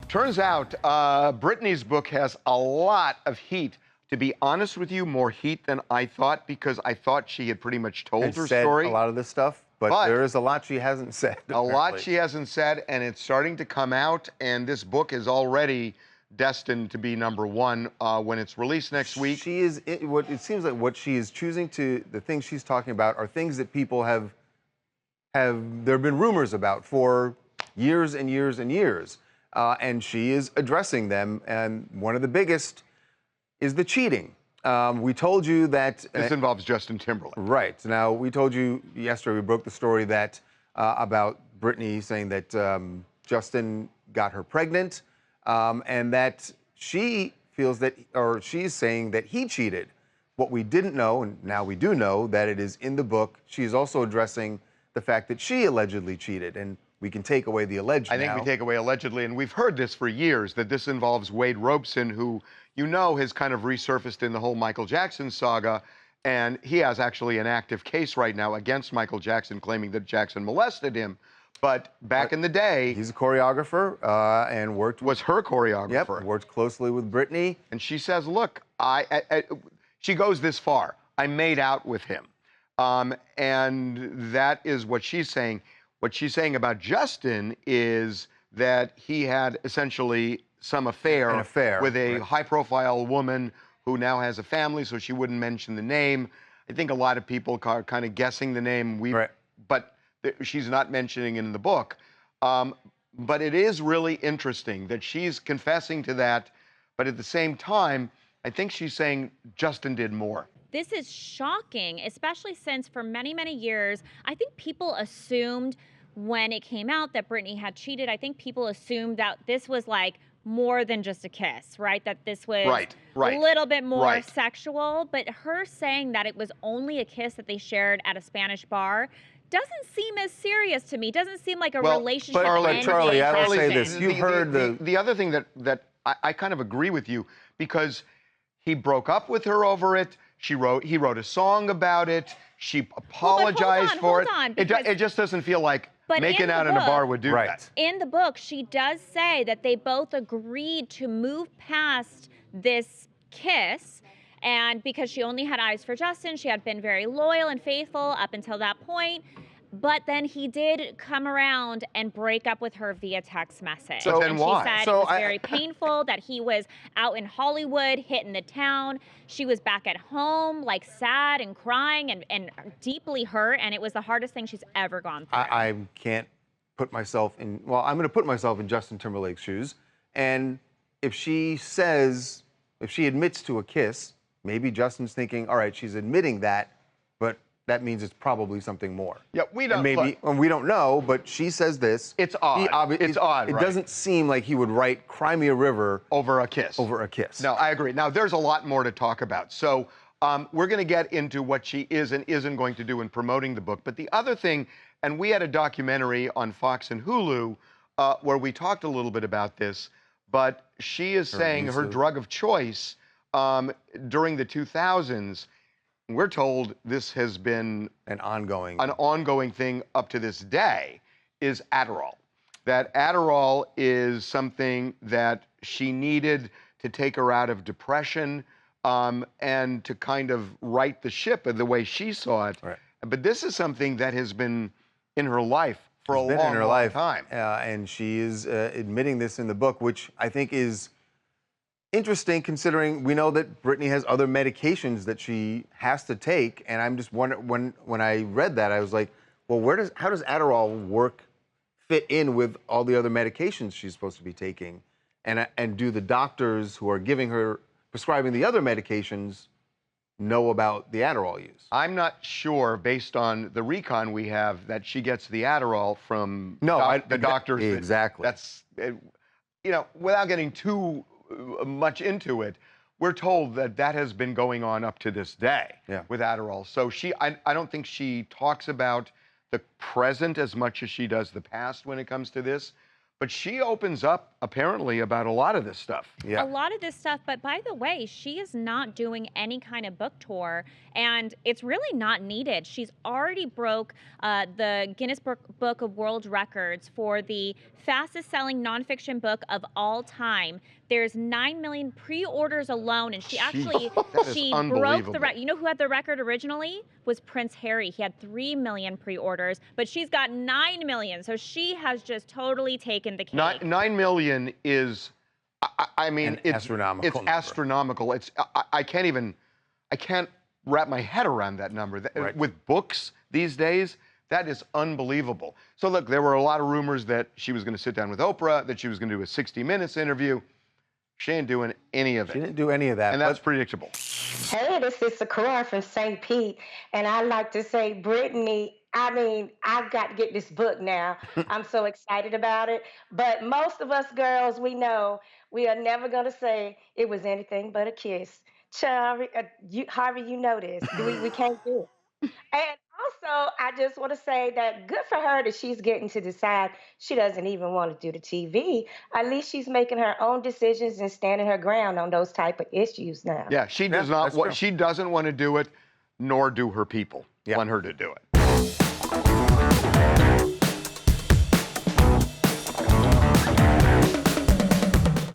Turns out Britney's book has a lot of heat. To be honest with you, more heat than I thought, because I thought she had pretty much told her said story. A lot of this stuff, but there is a lot she hasn't said. A lot she hasn't said, and it's starting to come out. And this book is already destined to be #1 when it's released next week. She is. It seems like what she is choosing to. The things she's talking about are things that people have. There have been rumors about for years and years and years, and she is addressing them. And one of the biggest is the cheating. We told you that this involves Justin Timberlake. Right. Now, we told you yesterday, we broke the story that about Britney saying that Justin got her pregnant, and that she feels that, or she's saying that he cheated. What we didn't know, and now we do know, that it is in the book. She is also addressing the fact that she allegedly cheated, and we can take away the alleged I think we take away allegedly, and we've heard this for years, that this involves Wade Robeson, who, you know, has kind of resurfaced in the whole Michael Jackson saga, and he has actually an active case right now against Michael Jackson, claiming that Jackson molested him. But back in the day... He's a choreographer and worked... Was her choreographer. Yep, worked closely with Britney. And she says, look, she goes this far. I made out with him. And that is what she's saying. What she's saying about Justin is that he had essentially some affair, with a high-profile woman who now has a family, so she wouldn't mention the name. I think a lot of people are kind of guessing the name, but she's not mentioning it in the book. But it is really interesting that she's confessing to that, but at the same time, I think she's saying Justin did more. This is shocking, especially since for many, many years, I think people assumed when it came out that Britney had cheated, I think people assumed that this was like more than just a kiss, right? That this was a little bit more sexual. But her saying that it was only a kiss that they shared at a Spanish bar doesn't seem as serious to me. Doesn't seem like a relationship. But Charlie, I will say this. You've heard the other thing that I kind of agree with you, because he broke up with her over it. He wrote a song about it. She apologized for it. It just doesn't feel like making out in a bar would do that. In the book, she does say that they both agreed to move past this kiss, and because she only had eyes for Justin, she had been very loyal and faithful up until that point. But then he did come around and break up with her via text message. So then why? She said it was very painful, that he was out in Hollywood, hitting the town. She was back at home, like sad and crying and deeply hurt, and it was the hardest thing she's ever gone through. I can't put myself in, well, I'm going to put myself in Justin Timberlake's shoes. And if she says, if she admits to a kiss, maybe Justin's thinking, all right, she's admitting that, but that means it's probably something more. Yeah, we don't. And we don't know, but she says this. It's odd. It's odd. It doesn't seem like he would write "Cry Me a River" over a kiss. Over a kiss. No, I agree. Now, there's a lot more to talk about. So we're going to get into what she is and isn't going to do in promoting the book. But the other thing, and we had a documentary on Fox and Hulu where we talked a little bit about this, but she is saying her drug of choice during the 2000s. We're told this has been an ongoing thing up to this day, is Adderall. That Adderall is something that she needed to take her out of depression and to kind of right the ship of the way she saw it. But this is something that has been in her life for a long time. And she is admitting this in the book, which I think is interesting, considering we know that Britney has other medications that she has to take, and I'm just wondering, when I read that, I was like, well, how does Adderall fit in with all the other medications she's supposed to be taking, and do the doctors who are prescribing the other medications know about the Adderall use? I'm not sure, based on the recon we have, that she gets the Adderall from the doctors. Exactly. That's, you know, without getting too much into it, we're told that that has been going on up to this day with Adderall. So I don't think she talks about the present as much as she does the past when it comes to this, but she opens up apparently about a lot of this stuff. Yeah. A lot of this stuff, but by the way, she is not doing any kind of book tour, and it's really not needed. She's already broke the Guinness Book of World Records for the fastest selling nonfiction book of all time. There's 9 million pre-orders alone, and she actually That is she broke unbelievable. the record. You know who had the record originally? Was Prince Harry. He had 3 million pre-orders, but she's got 9 million, so she has just totally taken the cake. 9 million is, I mean, An it's astronomical It's number. astronomical. I can't wrap my head around that number. Right. With books these days, that is unbelievable. So look, there were a lot of rumors that she was going to sit down with Oprah, that she was going to do a 60 Minutes interview. She ain't doing any of She it. didn't do any of that. And that's predictable. Hey, this is Sakura from St. Pete, and I'd like to say, Brittany, I mean, I've got to get this book now. I'm so excited about it. But most of us girls, we know we are never going to say it was anything but a kiss. Harvey, you know this. We can't do it. And also, I just want to say that good for her that she's getting to decide she doesn't even want to do the TV. At least she's making her own decisions and standing her ground on those type of issues now. Yeah, she does Yeah, not. that's true. She doesn't want to do it, nor do her people Yeah. want her to do it.